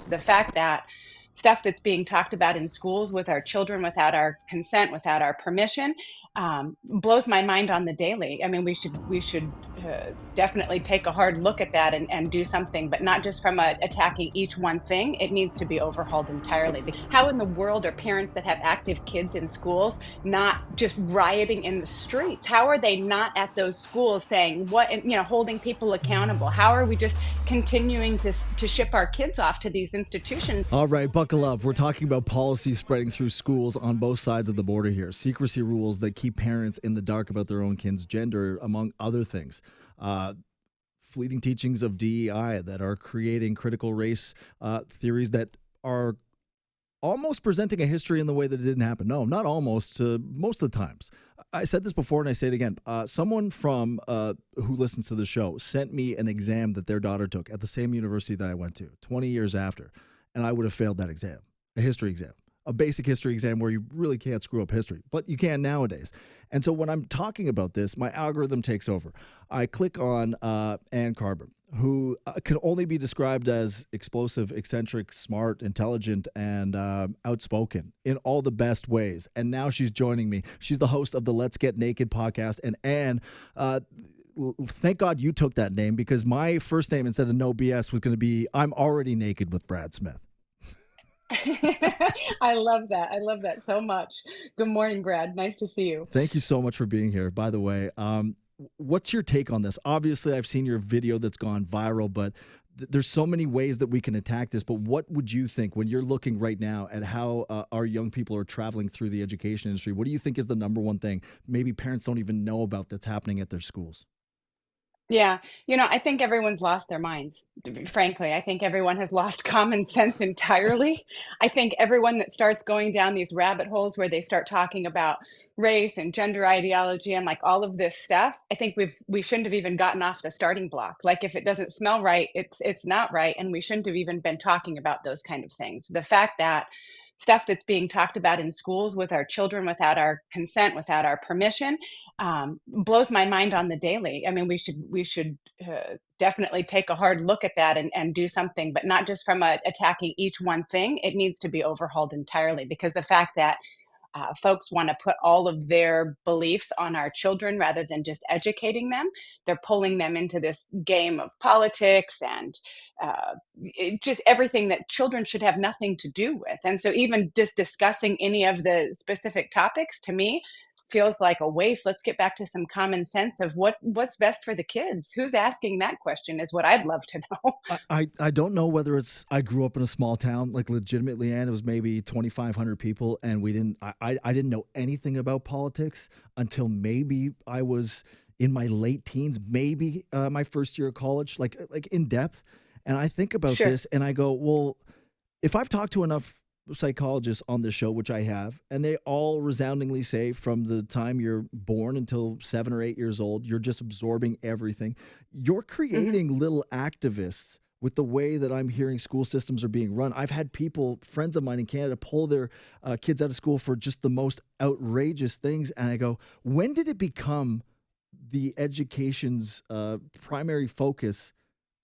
The fact that stuff that's being talked about in schools with our children without our consent, without our permission, blows my mind on the daily. I mean, we should definitely take a hard look at that and do something, but not just from attacking each one thing. It needs to be overhauled entirely. How in the world are parents that have active kids in schools not just rioting in the streets? How are they not at those schools saying what, and, holding people accountable? How are we just continuing to ship our kids off to these institutions? All right, buckle up. We're talking about policy spreading through schools on both sides of the border here. Secrecy rules that keep parents in the dark about their own kids' gender, among other things. Fleeting teachings of DEI that are creating critical race theories that are almost presenting a history in the way that it didn't happen. No, not almost. Most of the times. I said this before and I say it again. Someone from who listens to the show sent me an exam that their daughter took at the same university that I went to 20 years after, and I would have failed that exam, a history exam. A basic history exam where you really can't screw up history, but you can nowadays. And so when I'm talking about this, my algorithm takes over. I click on Ann Karber, who can only be described as explosive, eccentric, smart, intelligent, and outspoken in all the best ways. And now she's joining me. She's the host of the Let's Get Naked podcast. And Ann, thank God you took that name, because my first name instead of No BS was going to be I'm Already Naked with Brad Smith. I love that. I love that so much. Good morning, Brad. Nice to see you. Thank you so much for being here. By the way, what's your take on this? Obviously, I've seen your video that's gone viral, but there's so many ways that we can attack this. But what would you think when you're looking right now at how our young people are traveling through the education industry? What do you think is the number one thing maybe parents don't even know about that's happening at their schools? Yeah, I think everyone's lost their minds, frankly. I think everyone has lost common sense entirely. I think everyone that starts going down these rabbit holes where they start talking about race and gender ideology and like all of this stuff, I think we shouldn't have even gotten off the starting block. Like if it doesn't smell right, it's not right, and we shouldn't have even been talking about those kind of things. The fact that stuff that's being talked about in schools with our children without our consent, without our permission, blows my mind on the daily. I mean, we should definitely take a hard look at that and do something, but not just from attacking each one thing. It needs to be overhauled entirely, because the fact that folks want to put all of their beliefs on our children rather than just educating them. They're pulling them into this game of politics and just everything that children should have nothing to do with. And so, even just discussing any of the specific topics to me feels like a waste. Let's get back to some common sense of what's best for the kids. Who's asking that question is what I'd love to know. I don't know whether it's I grew up in a small town, like legitimately, and it was maybe 2,500 people, and we didn't I didn't know anything about politics until maybe I was in my late teens, maybe my first year of college, like in depth. And I think about Sure. this and I go, well, if I've talked to enough psychologists on this show, which I have, and they all resoundingly say from the time you're born until 7 or 8 years old, you're just absorbing everything. You're Hmm. creating little activists with the way that I'm hearing school systems are being run. I've had people, friends of mine in Canada, pull their kids out of school for just the most outrageous things. And I go, when did it become the education's primary focus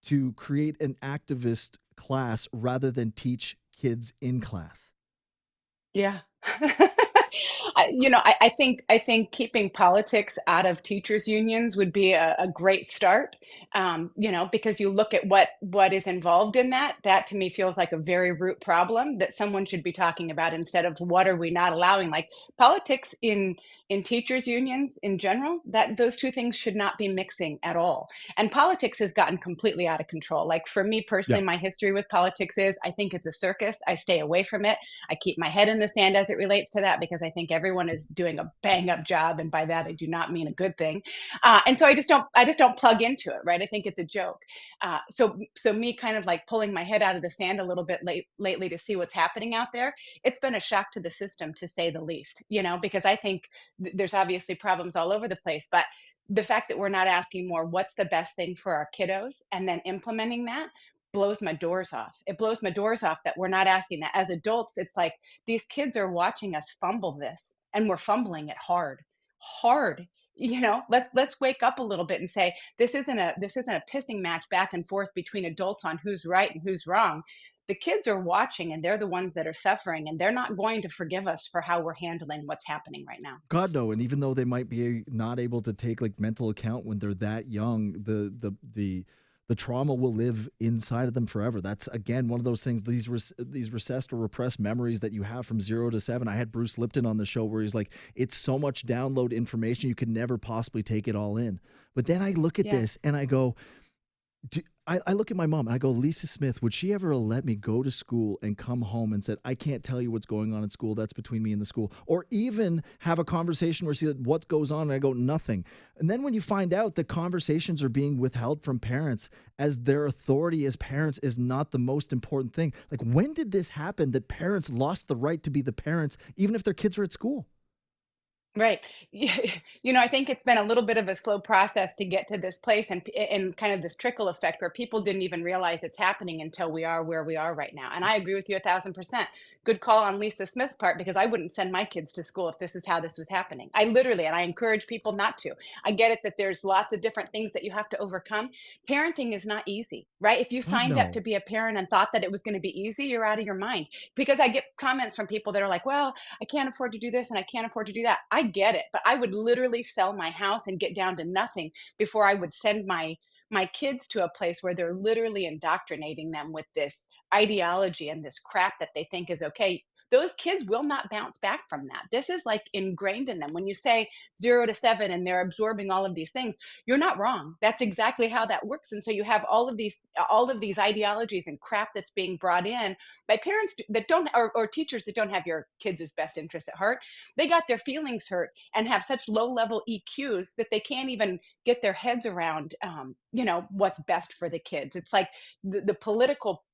to create an activist class rather than teach kids in class? Yeah. I think keeping politics out of teachers' unions would be a great start. Because you look at what is involved in that. That to me feels like a very root problem that someone should be talking about instead of what are we not allowing. Like politics in teachers' unions in general, that those two things should not be mixing at all. And politics has gotten completely out of control. Like for me Yeah. personally, my history with politics is I think it's a circus. I stay away from it. I keep my head in the sand as it relates to that, because I think everyone is doing a bang up job, and by that I do not mean a good thing. And so I just don't plug into it, right? I think it's a joke. So me kind of like pulling my head out of the sand a little bit lately to see what's happening out there. It's been a shock to the system, to say the least. Because I think there's obviously problems all over the place, but the fact that we're not asking more what's the best thing for our kiddos and then implementing that blows my doors off. It blows my doors off that we're not asking that. As adults, it's like these kids are watching us fumble this, and we're fumbling it hard. Hard. Let's wake up a little bit and say this isn't a pissing match back and forth between adults on who's right and who's wrong. the kids are watching and they're the ones that are suffering, and they're not going to forgive us for how we're handling what's happening right now. God no, and even though they might be not able to take like mental account when they're that young, the trauma will live inside of them forever. That's again one of those things. These recessed or repressed memories that you have from 0 to 7. I had Bruce Lipton on the show where he's like, it's so much download information you can never possibly take it all in. But then I look at Yeah. this and I go, I look at my mom and I go, Lisa Smith, would she ever let me go to school and come home and said, I can't tell you what's going on in school. That's between me and the school. Or even have a conversation where she said, what goes on? And I go, nothing. And then when you find out that conversations are being withheld from parents as their authority as parents is not the most important thing. Like, when did this happen that parents lost the right to be the parents, even if their kids are at school? Right. Yeah, I think it's been a little bit of a slow process to get to this place, and kind of this trickle effect where people didn't even realize it's happening until we are where we are right now. And I agree with you 1,000%. Good call on Lisa Smith's part, because I wouldn't send my kids to school if this is how this was happening. I literally, and I encourage people not to. I get it that there's lots of different things that you have to overcome. Parenting is not easy, right? If you God, signed up to no. be a parent and thought that it was going to be easy, you're out of your mind. Because I get comments from people that are like, well, I can't afford to do this and I can't afford to do that. I get it, but I would literally sell my house and get down to nothing before I would send my kids to a place where they're literally indoctrinating them with this ideology and this crap that they think is okay. Those kids will not bounce back from that. This is like ingrained in them. When you say 0 to 7 and they're absorbing all of these things, you're not wrong. That's exactly how that works. And so you have all of these ideologies and crap that's being brought in by parents that don't, or teachers that don't have your kids' best interest at heart. They got their feelings hurt and have such low level EQs that they can't even get their heads around, what's best for the kids. It's like the political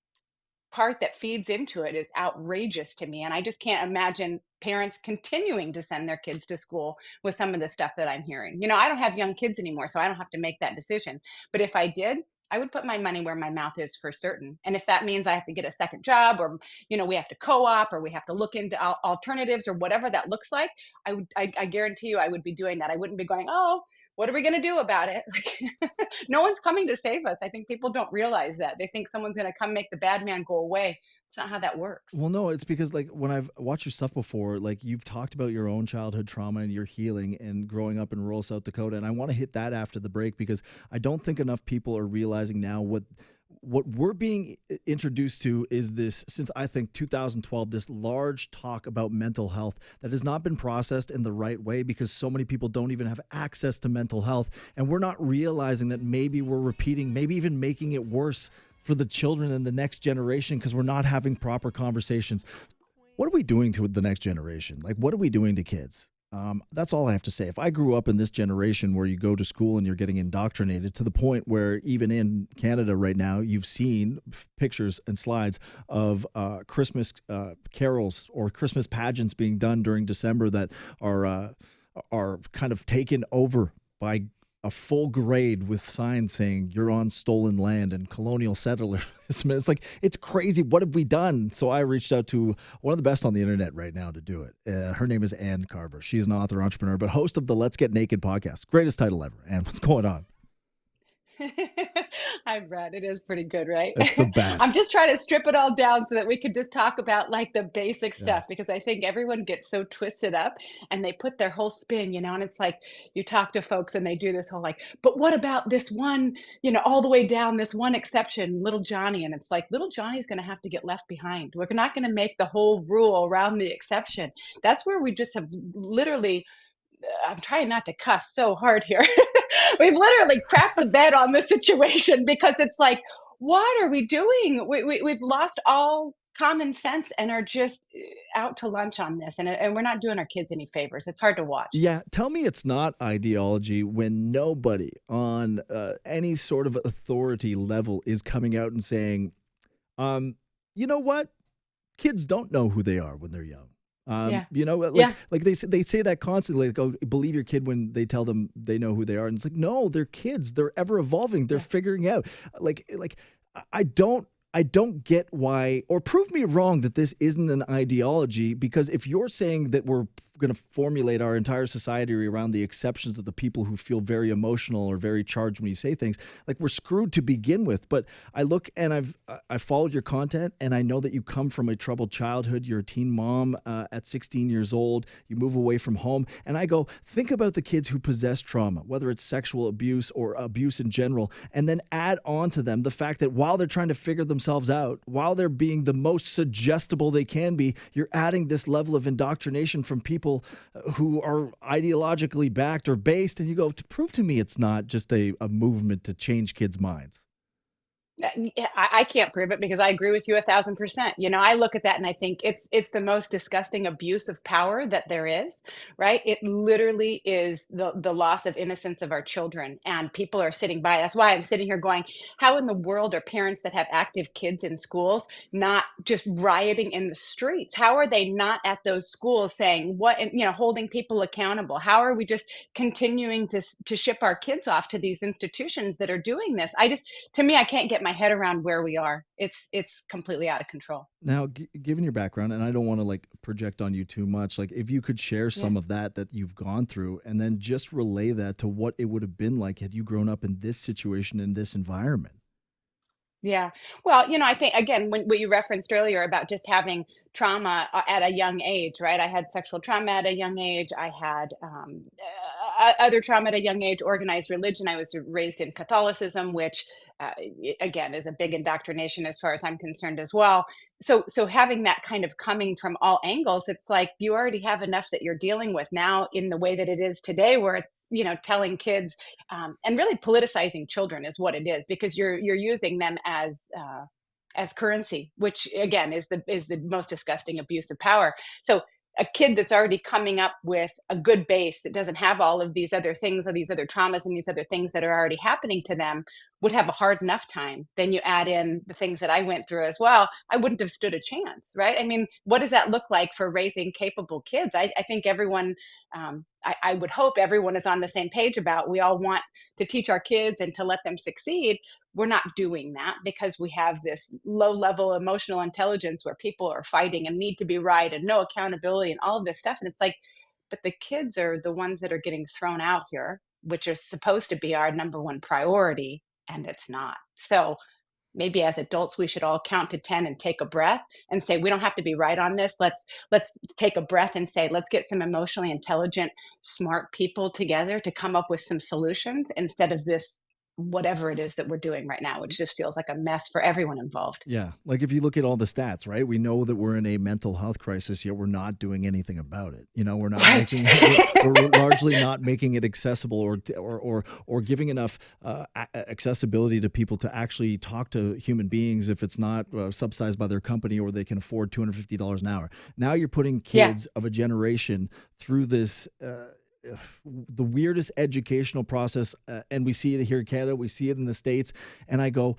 part that feeds into it is outrageous to me, and I just can't imagine parents continuing to send their kids to school with some of the stuff that I'm hearing. I don't have young kids anymore, so I don't have to make that decision, but if I did, I would put my money where my mouth is for certain. And if that means I have to get a second job, or we have to co-op, or we have to look into alternatives, or whatever that looks like, I guarantee you I would be doing that. I wouldn't be going, oh, what are we going to do about it? Like, no one's coming to save us. I think people don't realize that. They think someone's going to come make the bad man go away. It's not how that works. Well, no, it's because like when I've watched your stuff before, like you've talked about your own childhood trauma and your healing and growing up in rural South Dakota, and I want to hit that after the break because I don't think enough people are realizing now what we're being introduced to is this, since I think 2012, this large talk about mental health that has not been processed in the right way because so many people don't even have access to mental health. And we're not realizing that maybe we're repeating, maybe even making it worse for the children and the next generation because we're not having proper conversations. What are we doing to the next generation? Like, what are we doing to kids? That's all I have to say. If I grew up in this generation where you go to school and you're getting indoctrinated to the point where even in Canada right now, you've seen pictures and slides of Christmas carols or Christmas pageants being done during December that are kind of taken over by a full grade with signs saying you're on stolen land and colonial settlers. It's like, it's crazy. What have we done? So I reached out to one of the best on the internet right now to do it. Her name is Karber. She's an author, entrepreneur, but host of the Let's Get Naked podcast. Greatest title ever. And what's going on? Hi, Brad. It is pretty good, right? It's the I'm best. just trying to strip it all down so that we could just talk about like the basic Yeah. stuff, because I think everyone gets so twisted up and they put their whole spin, and it's like you talk to folks and they do this whole like, but what about this one, all the way down, this one exception, little Johnny? And it's like, little Johnny's going to have to get left behind. We're not going to make the whole rule around the exception. That's where we just have literally, I'm trying not to cuss so hard here. We've literally crapped the bed on the situation, because it's like, what are we doing? We've lost all common sense and are just out to lunch on this. And we're not doing our kids any favors. It's hard to watch. Yeah. Tell me it's not ideology when nobody on any sort of authority level is coming out and saying, you know what? Kids don't know who they are when they're young. Yeah. Like Yeah. they say that constantly, like, oh, believe your kid when they tell them they know who they are. And it's like, no, they're kids. They're ever evolving. They're Yeah. figuring out. Like I don't I don't get why, or prove me wrong that this isn't an ideology. Because if you're saying that we're going to formulate our entire society around the exceptions of the people who feel very emotional or very charged when you say things, like, we're screwed to begin with. But I look and I followed your content, and I know that you come from a troubled childhood. You're a teen mom at 16 years old. You move away from home, and I go, think about the kids who possess trauma, whether it's sexual abuse or abuse in general, and then add on to them the fact that while they're trying to figure themselves out, while they're being the most suggestible they can be, you're adding this level of indoctrination from people who are ideologically backed or based, and you go, to prove to me it's not just a movement to change kids' minds. Yeah, I can't prove it because I agree with you 1,000%. You know, I look at that and I think it's the most disgusting abuse of power that there is, right? It literally is the loss of innocence of our children, and people are sitting by. That's why I'm sitting here going, how in the world are parents that have active kids in schools not just rioting in the streets? How are they not at those schools saying what, and, holding people accountable? How are we just continuing to ship our kids off to these institutions that are doing this? To me, I can't get my head around where we are. It's completely out of control. Now, given your background, and I don't want to like project on you too much, like, if you could share Yeah. some of that you've gone through, and then just relay that to what it would have been like had you grown up in this situation, in this environment. Yeah. Well, I think again, when what you referenced earlier about just having trauma at a young age, right? I had sexual trauma at a young age. I had other trauma at a young age, organized religion. I was raised in Catholicism, which again is a big indoctrination as far as I'm concerned as well. So having that kind of coming from all angles, it's like you already have enough that you're dealing with now in the way that it is today, where it's telling kids and really politicizing children is what it is, because you're using them as currency, which again is the most disgusting abuse of power. So a kid that's already coming up with a good base that doesn't have all of these other things or these other traumas and these other things that are already happening to them would have a hard enough time. Then you add in the things that I went through as well. I wouldn't have stood a chance, right? I mean, what does that look like for raising capable kids? I think everyone, I would hope everyone is on the same page about we all want to teach our kids and to let them succeed. We're not doing that because we have this low level emotional intelligence where people are fighting and need to be right and no accountability and all of this stuff. And it's like, but the kids are the ones that are getting thrown out here, which is supposed to be our number one priority, and it's not. So maybe as adults we should all count to 10 and take a breath and say we don't have to be right on this. Let's take a breath and say let's get some emotionally intelligent, smart people together to come up with some solutions instead of this whatever it is that we're doing right now, which just feels like a mess for everyone involved. Yeah. Like, if you look at all the stats, right? We know that we're in a mental health crisis, yet we're not doing anything about it. We're not Right. making we're largely not making it accessible, or giving enough accessibility to people to actually talk to human beings if it's not subsidized by their company, or they can afford $250 an hour. Now you're putting Yeah. kids of a generation through this the weirdest educational process, and we see it here in Canada, we see it in the States, and I go,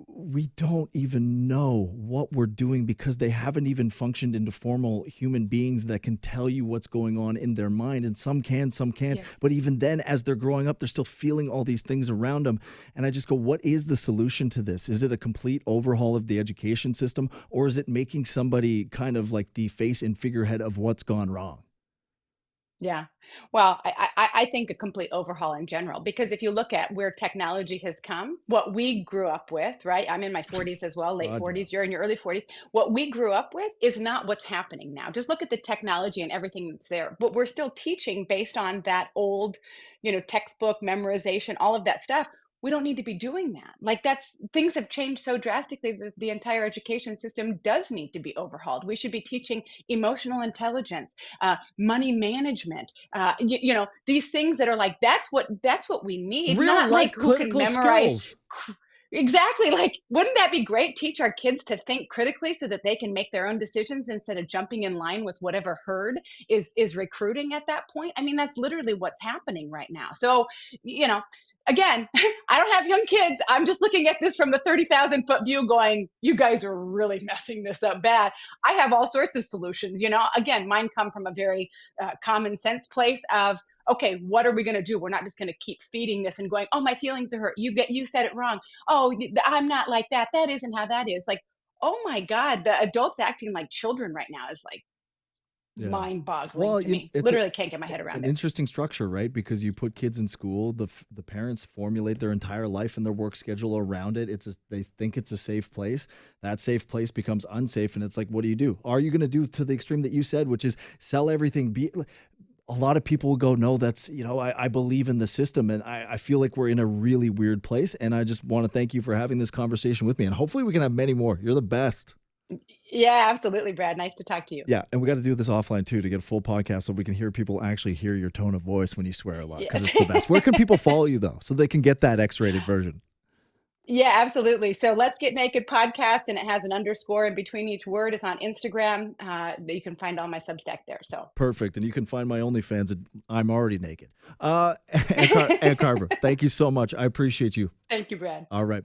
we don't even know what we're doing, because they haven't even functioned into formal human beings that can tell you what's going on in their mind. And some can, some can't. Yes. But even then, as they're growing up, they're still feeling all these things around them. And I just go, what is the solution to this? Is it a complete overhaul of the education system, or is it making somebody kind of like the face and figurehead of what's gone wrong? Yeah. Well, I think a complete overhaul in general, because if you look at where technology has come, what we grew up with, right? I'm in my 40s as well, late God, yeah. 40s, you're in your early 40s. What we grew up with is not what's happening now. Just look at the technology and everything that's there. But we're still teaching based on that old, textbook memorization, all of that stuff. We don't need to be doing that. Like that's things have changed so drastically that the entire education system does need to be overhauled. We should be teaching emotional intelligence, money management, these things that are like that's what we need, Real not like life who can clinical memorize. skills. Exactly, like wouldn't that be great? Teach our kids to think critically so that they can make their own decisions instead of jumping in line with whatever herd is recruiting at that point. I mean, that's literally what's happening right now. So you know again, I don't have young kids. I'm just looking at this from a 30,000-foot view going, you guys are really messing this up bad. I have all sorts of solutions. Again, mine come from a very common sense place of, okay, what are we going to do? We're not just going to keep feeding this and going, oh, my feelings are hurt. You said it wrong. Oh, I'm not like that. That isn't how that is. Like, oh my God, the adults acting like children right now is like Yeah. mind boggling Well, to me. it's Literally can't get my head around an it. interesting structure, right? Because you put kids in school, the parents formulate their entire life and their work schedule around it. They think it's a safe place. That safe place becomes unsafe, and it's like, what do you do? Are you going to do to the extreme that you said, which is sell everything? A lot of people will go, no, that's, I believe in the system, and I feel like we're in a really weird place. And I just want to thank you for having this conversation with me, and hopefully we can have many more. You're the best. Yeah, absolutely, Brad. Nice to talk to you. Yeah, and we got to do this offline too to get a full podcast so we can hear people actually hear your tone of voice when you swear a lot, Yeah. because it's the best. Where can people follow you though, so they can get that X-rated version? Yeah, absolutely. So Let's Get Naked podcast, and it has an underscore in between each word. It's on Instagram. You can find all my Substack there. So Perfect, and you can find my OnlyFans at I'm already naked. And Carver, thank you so much. I appreciate you. thank you, Brad. All right.